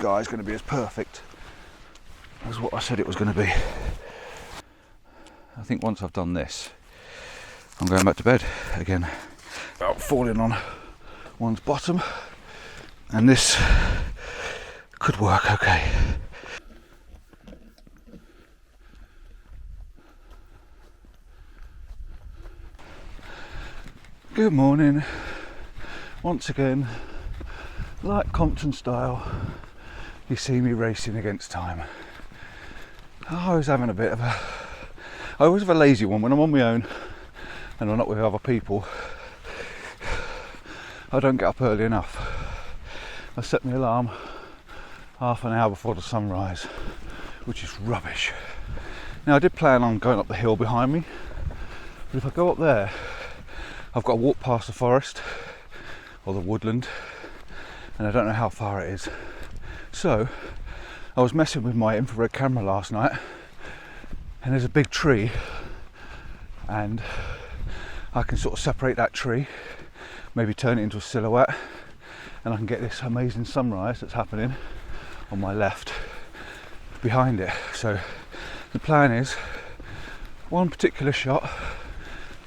sky is going to be as perfect as what I said it was going to be. I think once I've done this, I'm going back to bed again. About falling on one's bottom, and this could work okay. Good morning. Once again, like Compton style, you see me racing against time. I was having I always have a lazy one when I'm on my own and I'm not with other people. I don't get up early enough. I set my alarm half an hour before the sunrise, which is rubbish. Now I did plan on going up the hill behind me, but if I go up there, I've got to walk past the forest or the woodland, and I don't know how far it is. So I was messing with my infrared camera last night, and there's a big tree, and I can sort of separate that tree, maybe turn it into a silhouette, and I can get this amazing sunrise that's happening on my left behind it. So the plan is one particular shot,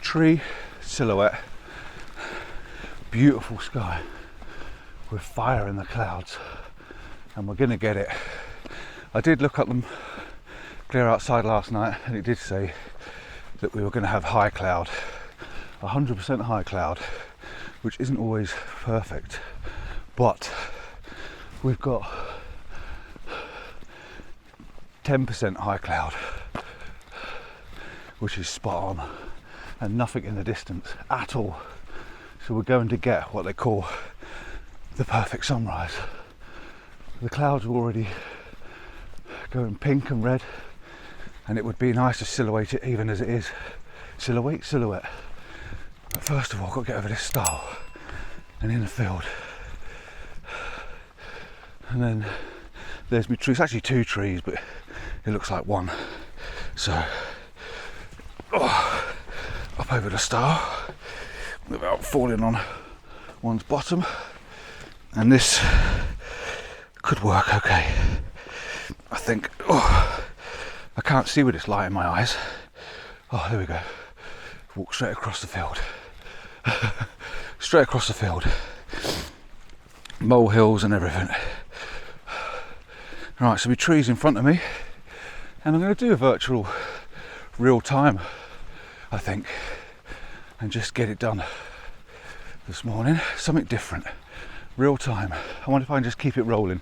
tree, silhouette, beautiful sky with fire in the clouds, and we're gonna get it. I did look at them clear outside last night, and it did say that we were going to have high cloud, 100% high cloud, which isn't always perfect, but we've got 10% high cloud, which is spot on, and nothing in the distance at all. So we're going to get what they call the perfect sunrise. The clouds are already going pink and red, and it would be nice to silhouette it even as it is. Silhouette. But first of all, I've got to get over this stile and in the field. And then there's my tree. It's actually two trees, but it looks like one. So up over the stile without falling on one's bottom, and this could work okay, I think. I can't see with this light in my eyes. Oh, there we go. Walk straight across the field. Straight across the field. Mole hills and everything. Right, so my tree's in front of me, and I'm going to do a virtual real time, I think, and just get it done this morning. Something different, real time. I wonder if I can just keep it rolling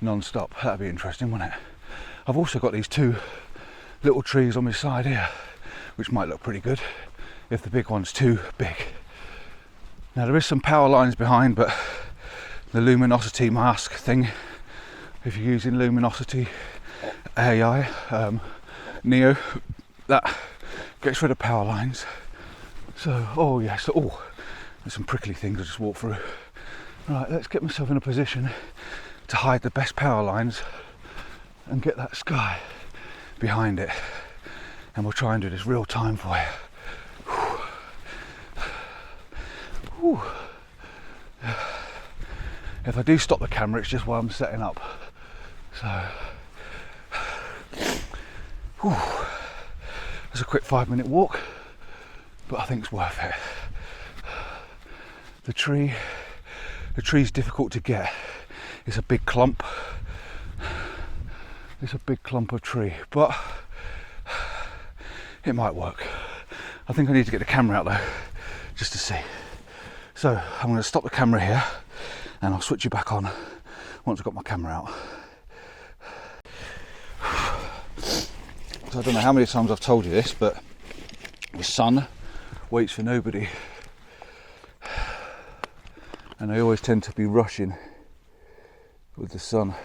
non-stop. That'd be interesting, wouldn't it? I've also got these two little trees on my side here, which might look pretty good if the big one's too big. Now there is some power lines behind, but the luminosity mask thing, if you're using luminosity AI Neo, that gets rid of power lines. So there's some prickly things I just walked through. Right, let's get myself in a position to hide the best power lines and get that sky behind it, and we'll try and do this real time for you. Whew. If I do stop the camera, it's just while I'm setting up. So it's a quick 5-minute walk, but I think it's worth it. The tree's difficult to get. It's a big clump. It's a big clump of tree, but it might work. I think I need to get the camera out though, just to see. So I'm going to stop the camera here, and I'll switch it back on once I've got my camera out. So I don't know how many times I've told you this, but the sun waits for nobody, and I always tend to be rushing with the sun.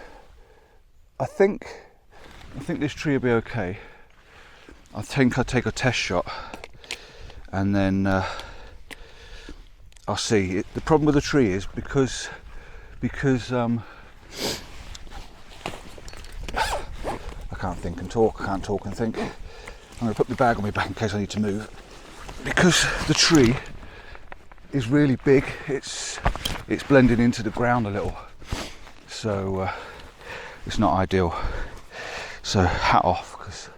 I think this tree will be okay. I think I'll take a test shot, and then I'll see. The problem with the tree is because I can't think and talk. I can't talk and think. I'm going to put my bag on my back in case I need to move. Because the tree is really big, it's blending into the ground a little. So it's not ideal. So hat off, because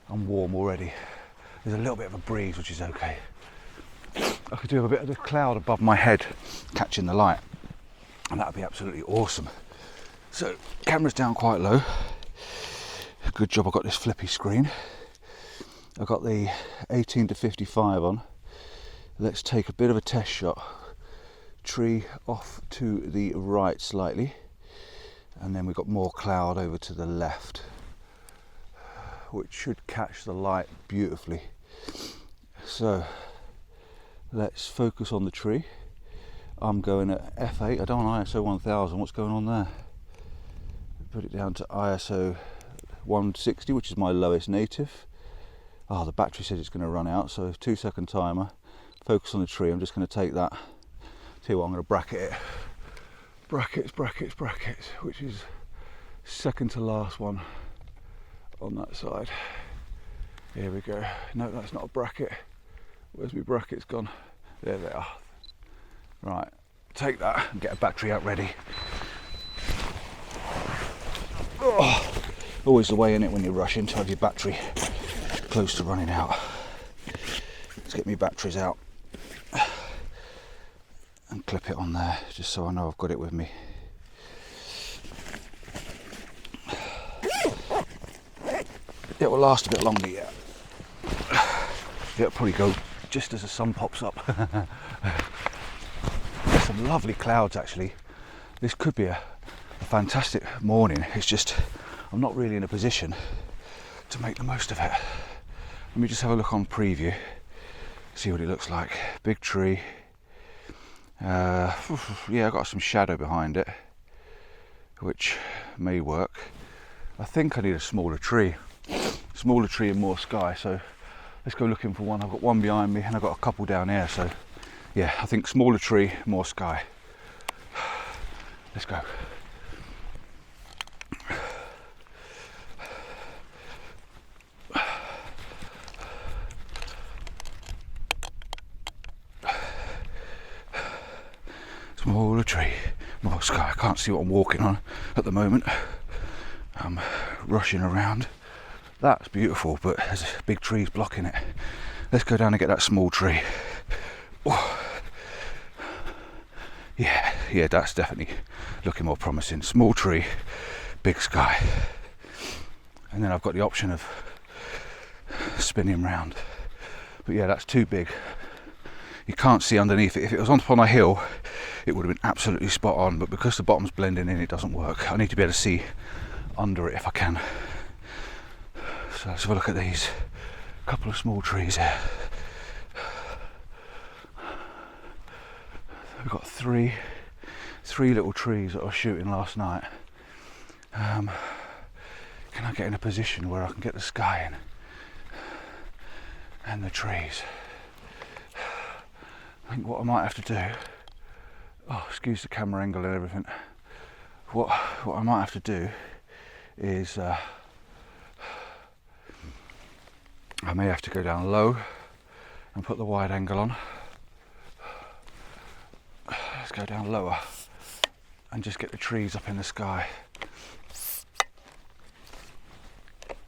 I'm warm already. There's a little bit of a breeze, which is okay. I could do a bit of the cloud above my head catching the light, and that would be absolutely awesome. So camera's down quite low. Good job I got this flippy screen. I've got the 18-55 on. Let's take a bit of a test shot. Tree off to the right slightly, and then we've got more cloud over to the left, which should catch the light beautifully. So let's focus on the tree. I'm going at f8. I don't want ISO 1000. What's going on there? Put it down to ISO 160, which is my lowest native. Oh, the battery says it's going to run out, so 2-second timer. Focus on the tree. I'm just going to take that. Tell you what, I'm going to bracket it. Brackets, brackets, brackets, which is second to last one on that side. Here we go. No, that's not a bracket. Where's my brackets gone? There they are. Right, take that and get a battery out ready. Oh, always the way in it when you're rushing to have your battery close to running out. Let's get my batteries out and clip it on there, just so I know I've got it with me. It will last a bit longer yet. It'll probably go just as the sun pops up. There's some lovely clouds actually. This could be a fantastic morning. It's just I'm not really in a position to make the most of it. Let me just have a look on preview, see what it looks like. Big tree. Yeah, I've got some shadow behind it, which may work. I think I need a smaller tree and more sky, so let's go looking for one. I've got one behind me and I've got a couple down here, so yeah, I think smaller tree, more sky. Let's go. Smaller tree, more sky. I can't see what I'm walking on at the moment. I'm rushing around. That's beautiful, but there's big trees blocking it. Let's go down and get that small tree. Oh. Yeah, that's definitely looking more promising. Small tree, big sky. And then I've got the option of spinning round. But yeah, that's too big. You can't see underneath it. If it was on a hill, it would have been absolutely spot on, but because the bottom's blending in, it doesn't work. I need to be able to see under it if I can. So let's have a look at these. A couple of small trees here. We've got three little trees that I was shooting last night. Can I get in a position where I can get the sky in and the trees? I think what I might have to do, oh, excuse the camera angle and everything. What I might have to do is I may have to go down low and put the wide angle on. Let's go down lower and just get the trees up in the sky.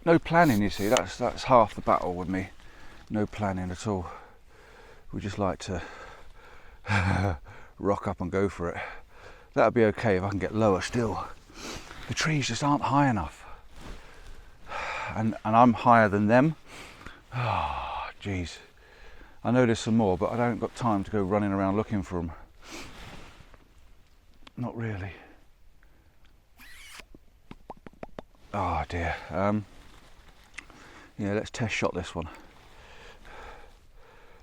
No planning, you see, that's half the battle with me. No planning at all. We just like to rock up and go for it. That'll be okay if I can get lower still. The trees just aren't high enough. And I'm higher than them. Oh, geez. I know there's some more, but I don't got time to go running around looking for them. Not really. Oh dear. Yeah, let's test shot this one.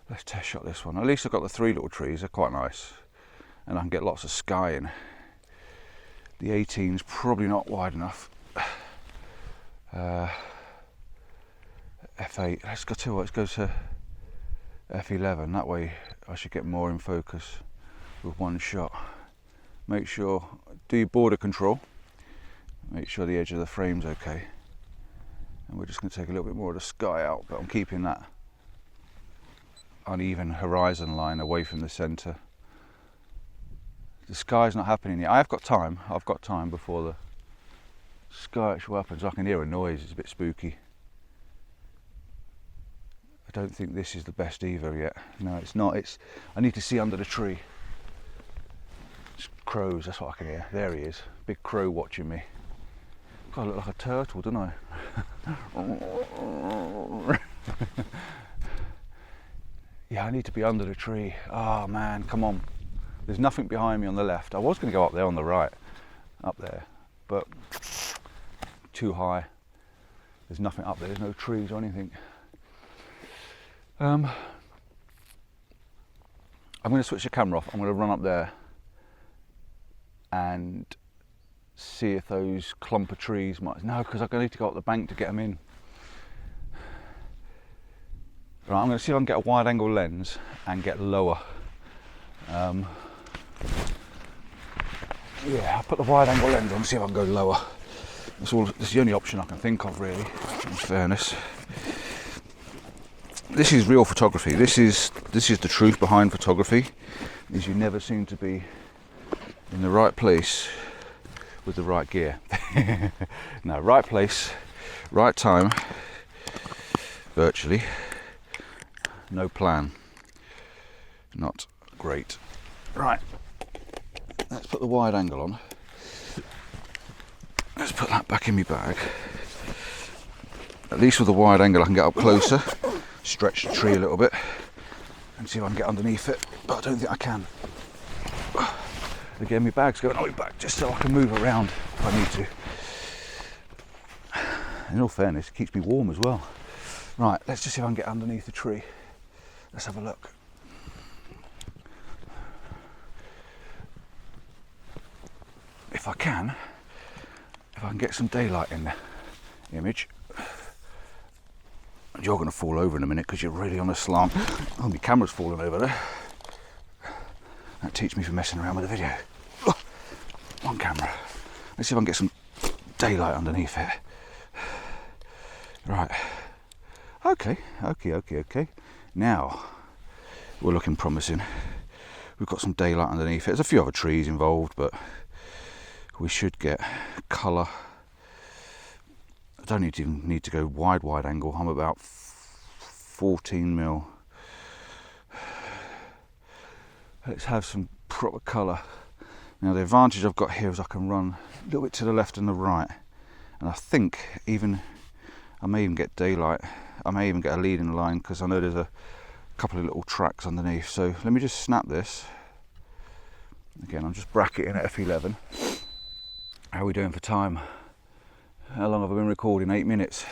Let's test shot this one. At least I've got the three little trees, they're quite nice. And I can get lots of sky in. The 18's probably not wide enough. F8, let's go to F11, that way I should get more in focus with one shot. Make sure, do your border control, make sure the edge of the frame's okay. And we're just going to take a little bit more of the sky out, but I'm keeping that uneven horizon line away from the centre. The sky's not happening yet. I've got time before Sky actual happens. I can hear a noise, it's a bit spooky. I don't think this is the best either yet. No, it's not. I need to see under the tree. It's crows, that's what I can hear. There he is, big crow watching me. God, I look like a turtle, don't I? Yeah, I need to be under the tree. Oh man, come on. There's nothing behind me on the left. I was going to go up there on the right, up there, but too high. There's nothing up there, there's no trees or anything. I'm going to switch the camera off. I'm going to run up there and see if those clump of trees might... No, because I need to go up the bank to get them in. Right, I'm going to see if I can get a wide angle lens and get lower. Yeah, I'll put the wide angle lens on and see if I can go lower. That's the only option I can think of, really, in fairness. This is real photography. This is the truth behind photography, is you never seem to be in the right place with the right gear. No, right place, right time, virtually, no plan. Not great. Right, let's put the wide angle on. Let's put that back in my bag. At least with the wide angle I can get up closer, stretch the tree a little bit and see if I can get underneath it, but I don't think I can. Again, my bag's going on my back just so I can move around if I need to. In all fairness, it keeps me warm as well. Right, let's just see if I can get underneath the tree. Let's have a look. If I can get some daylight in the image. You're going to fall over in a minute because you're really on a slant. Oh, my camera's falling over there. That teaches me for messing around with the video. On camera. Let's see if I can get some daylight underneath it. Right. Okay. Now, we're looking promising. We've got some daylight underneath it. There's a few other trees involved, but we should get colour. I don't even need to go wide angle. I'm about 14mm. Let's have some proper colour. Now the advantage I've got here is I can run a little bit to the left and the right, and I think I may even get daylight. I may even get a leading line because I know there's a couple of little tracks underneath. So let me just snap this. Again, I'm just bracketing at f11. How are we doing for time? How long have I been recording? 8 minutes.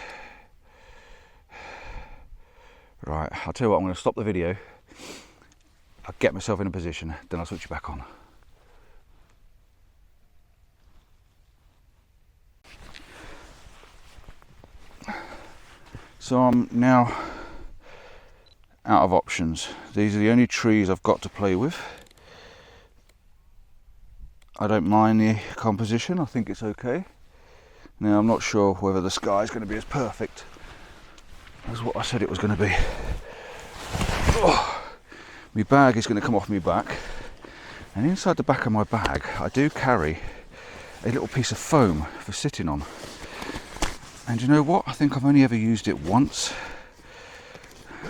Right, I'll tell you what, I'm going to stop the video. I'll get myself in a position, then I'll switch it back on. So I'm now out of options. These are the only trees I've got to play with. I don't mind the composition, I think it's okay. Now I'm not sure whether the sky is going to be as perfect as what I said it was going to be. Oh, my bag is going to come off my back, and inside the back of my bag I do carry a little piece of foam for sitting on. And you know what? I think I've only ever used it once,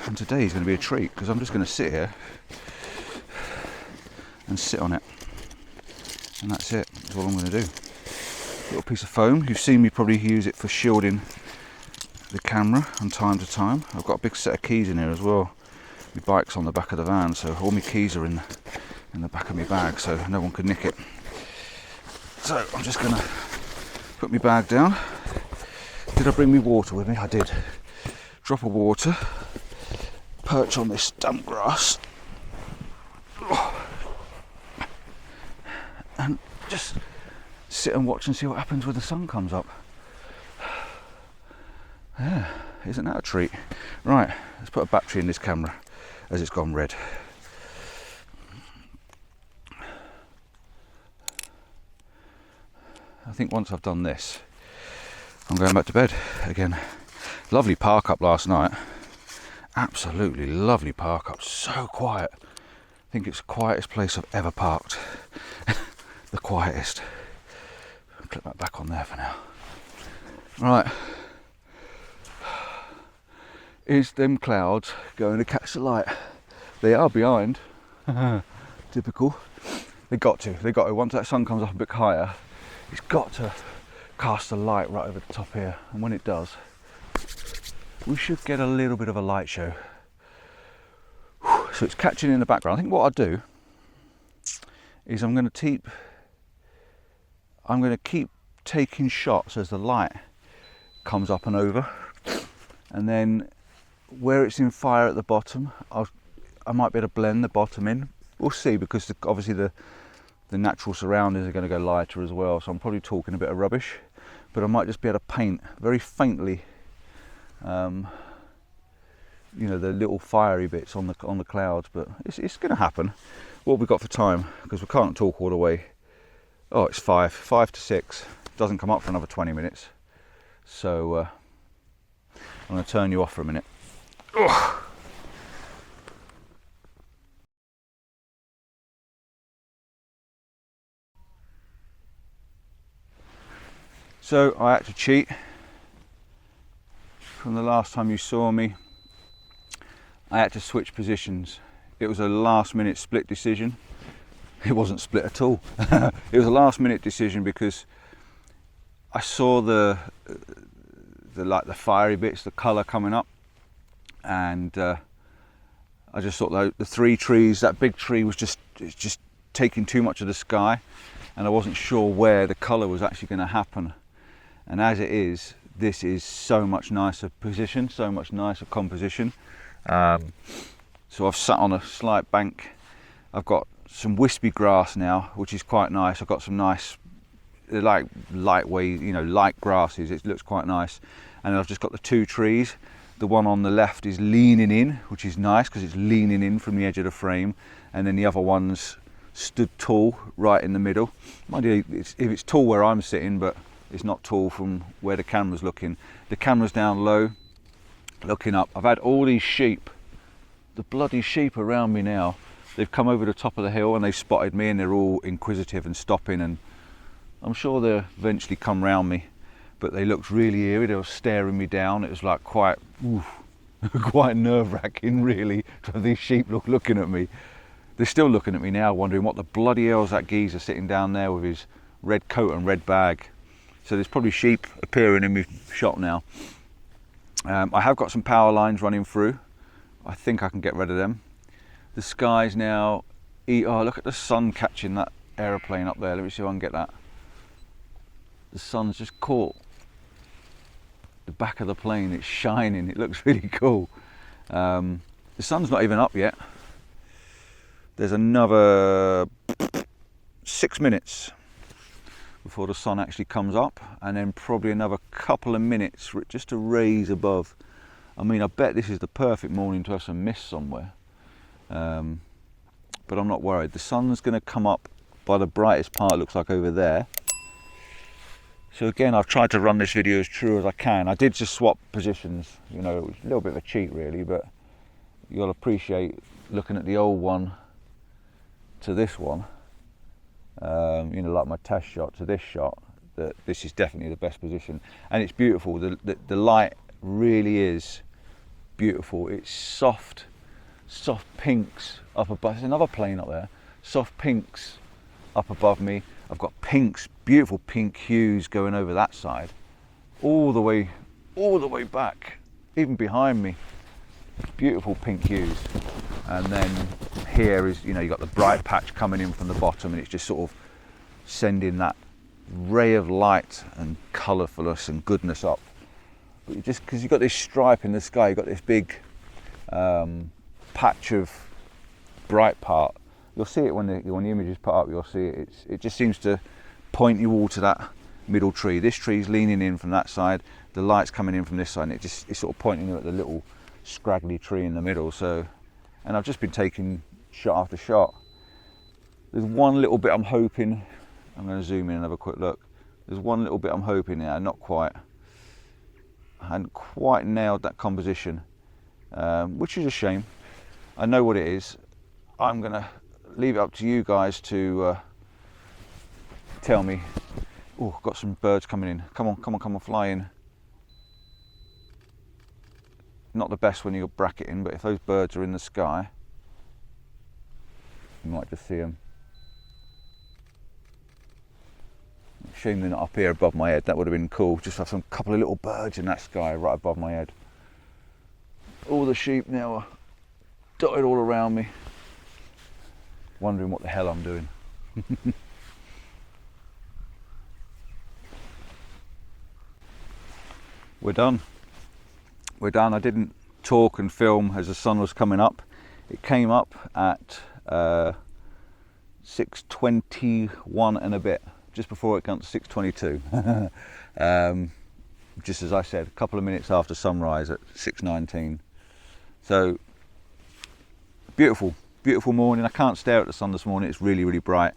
and today is going to be a treat because I'm just going to sit here and sit on it, and that's it. That's all I'm going to do. Little piece of foam. You've seen me probably use it for shielding the camera from time to time. I've got a big set of keys in here as well. My bike's on the back of the van, so all my keys are in the back of my bag, so no one could nick it. So I'm just going to put my bag down. Did I bring me water with me? I did. Drop of water. Perch on this damp grass. And just sit and watch and see what happens when the sun comes up. Yeah, isn't that a treat? Right, let's put a battery in this camera as it's gone red. I think once I've done this, I'm going back to bed again. Lovely park up last night. Absolutely lovely park up. So quiet. I think it's the quietest place I've ever parked. The quietest. Clip that back on there for now. Right, is them clouds going to catch the light? They are behind. Typical. They got to. Once that sun comes up a bit higher, it's got to cast a light right over the top here, and when it does, we should get a little bit of a light show. So it's catching in the background. I think what I'll do is I'm going to keep taking shots as the light comes up and over, and then where it's in fire at the bottom, I might be able to blend the bottom in. We'll see, because obviously the natural surroundings are going to go lighter as well, so I'm probably talking a bit of rubbish, but I might just be able to paint very faintly, you know, the little fiery bits on the clouds. But it's going to happen. What have we got for time? Because we can't talk all the way. Oh, it's 5 to 6. Doesn't come up for another 20 minutes. So I'm going to turn you off for a minute. Ugh. So I had to cheat. From the last time you saw me, I had to switch positions. It was a last minute split decision. It wasn't split at all. It was a last minute decision because I saw the fiery bits, the colour coming up, and I just thought the 3 trees, that big tree was just taking too much of the sky, and I wasn't sure where the colour was actually going to happen. And as it is, this is so much nicer position, so much nicer composition. So I've sat on a slight bank. I've got some wispy grass now, which is quite nice. I've got some nice, like lightweight, you know, light grasses. It looks quite nice. And I've just got the 2 trees. The one on the left is leaning in, which is nice because it's leaning in from the edge of the frame. And then the other one's stood tall right in the middle. Mind you, if it's tall where I'm sitting, but it's not tall from where the camera's looking. The camera's down low, looking up. I've had all these sheep, the bloody sheep around me now. They've come over the top of the hill and they've spotted me, and they're all inquisitive and stopping, and I'm sure they'll eventually come round me. But they looked really eerie. They were staring me down. It was like quite nerve-wracking, really, to have these sheep looking at me. They're still looking at me now, wondering what the bloody hell's that geezer sitting down there with his red coat and red bag. So there's probably sheep appearing in my shot now. I have got some power lines running through. I think I can get rid of them. The sky's now, oh, look at the sun catching that aeroplane up there. Let me see if I can get that. The sun's just caught the back of the plane. It's shining. It looks really cool. The sun's not even up yet. There's another 6 minutes before the sun actually comes up, and then probably another couple of minutes for it just to raise above. I mean, I bet this is the perfect morning to have some mist somewhere. But I'm not worried. The sun's going to come up by the brightest part, it looks like, over there. So again, I've tried to run this video as true as I can. I did just swap positions, you know, it was a little bit of a cheat really, but you'll appreciate looking at the old one to this one, you know, like my test shot to this shot, that this is definitely the best position. And it's beautiful. The light really is beautiful. It's soft pinks up above. There's another plane up there. Soft pinks up above me. I've got pinks, beautiful pink hues going over that side, all the way back, even behind me. Beautiful pink hues. And then here is, you know, you've got the bright patch coming in from the bottom, and it's just sort of sending that ray of light and colourfulness and goodness up. But just because you've got this stripe in the sky, you've got this big patch of bright part. You'll see it when the image is put up. You'll see it. It just seems to point you all to that middle tree. This tree's leaning in from that side. The light's coming in from this side, and it's sort of pointing you at the little scraggly tree in the middle. So, and I've just been taking shot after shot. There's one little bit I'm hoping. I'm going to zoom in and have a quick look. There's one little bit I'm hoping there, not quite. I hadn't quite nailed that composition, which is a shame. I know what it is. I'm going to leave it up to you guys to tell me. Oh, got some birds coming in. Come on, fly in. not the best when you're bracketing, but if those birds are in the sky, you might just see them. Shame they're not up here above my head. That would have been cool. Just have some couple of little birds in that sky right above my head. All the sheep now are dotted all around me, wondering what the hell I'm doing. We're done. We're done. I didn't talk and film as the sun was coming up. It came up at 6:21 and a bit, just before it got to 6:22. Just as I said, a couple of minutes after sunrise at 6:19. So beautiful, beautiful morning. I can't stare at the sun this morning. It's really, really bright.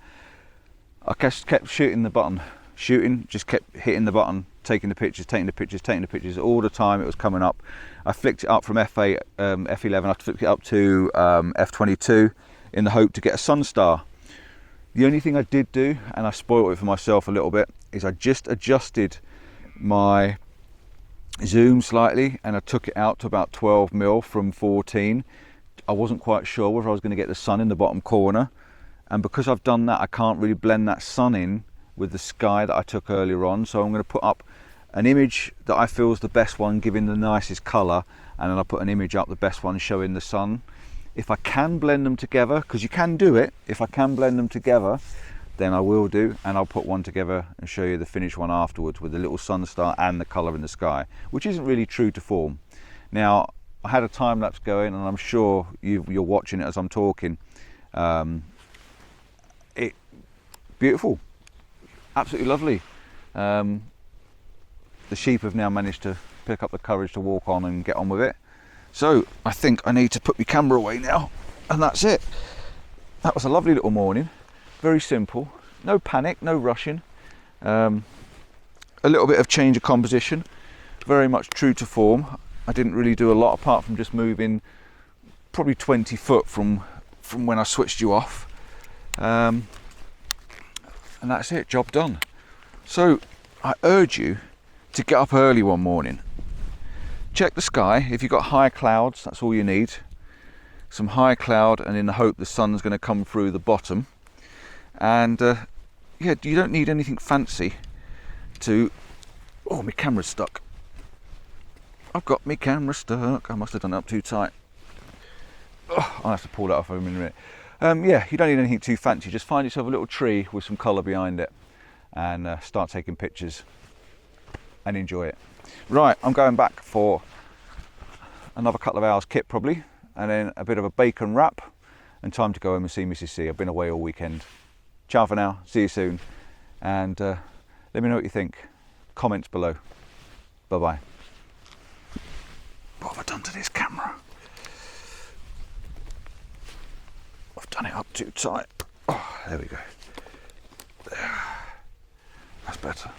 I kept shooting the button, just kept hitting the button, taking the pictures, taking the pictures all the time. It was coming up. I flicked it up from F8, F11. I flicked it up to F22 in the hope to get a sun star. The only thing I did do, and I spoiled it for myself a little bit, is I just adjusted my zoom slightly and I took it out to about 12mm from 14. I wasn't quite sure whether I was going to get the sun in the bottom corner, and because I've done that, I can't really blend that sun in with the sky that I took earlier on. So I'm going to put up an image that I feel is the best one, giving the nicest colour, and then I'll put an image up, the best one, showing the sun. If I can blend them together, because you can do it, if I can blend them together, then I will do, and I'll put one together and show you the finished one afterwards with the little sun star and the colour in the sky, which isn't really true to form. Now, I had a time lapse going, and I'm sure you're watching it as I'm talking. Beautiful, absolutely lovely. The sheep have now managed to pick up the courage to walk on and get on with it. So I think I need to put my camera away now, and that's it. That was a lovely little morning, very simple, no panic, no rushing. A little bit of change of composition, very much true to form. I didn't really do a lot apart from just moving probably 20 foot from when I switched you off. And that's it, job done. So I urge you to get up early one morning. Check the sky. If you've got high clouds, that's all you need. Some high cloud, and in the hope the sun's going to come through the bottom. And yeah, you don't need anything fancy to... Oh, my camera's stuck. I've got my camera stuck. I must have done it up too tight. Oh, I'll have to pull that off in a minute. Yeah, you don't need anything too fancy. Just find yourself a little tree with some colour behind it, and start taking pictures and enjoy it. Right, I'm going back for another couple of hours kit probably, and then a bit of a bacon wrap, and time to go home and see Mrs. C. I've been away all weekend. Ciao for now, see you soon, and let me know what you think. Comments below. Bye bye. What have I done to this camera? I've done it up too tight. Oh, there we go. There. That's better.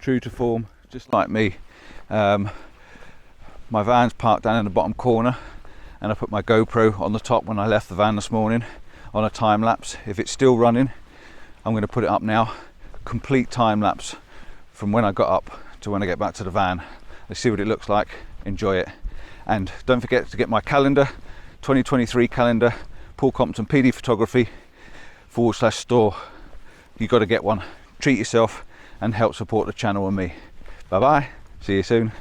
True to form, just like me. My van's parked down in the bottom corner, and I put my GoPro on the top when I left the van this morning on a time lapse. If it's still running, I'm going to put it up now, complete time lapse from when I got up to when I get back to the van. Let's see what it looks like, enjoy it. And don't forget to get my calendar, 2023 calendar, Paul Compton PDphotography /store. You got to get one. Treat yourself and help support the channel and me. Bye bye, see you soon.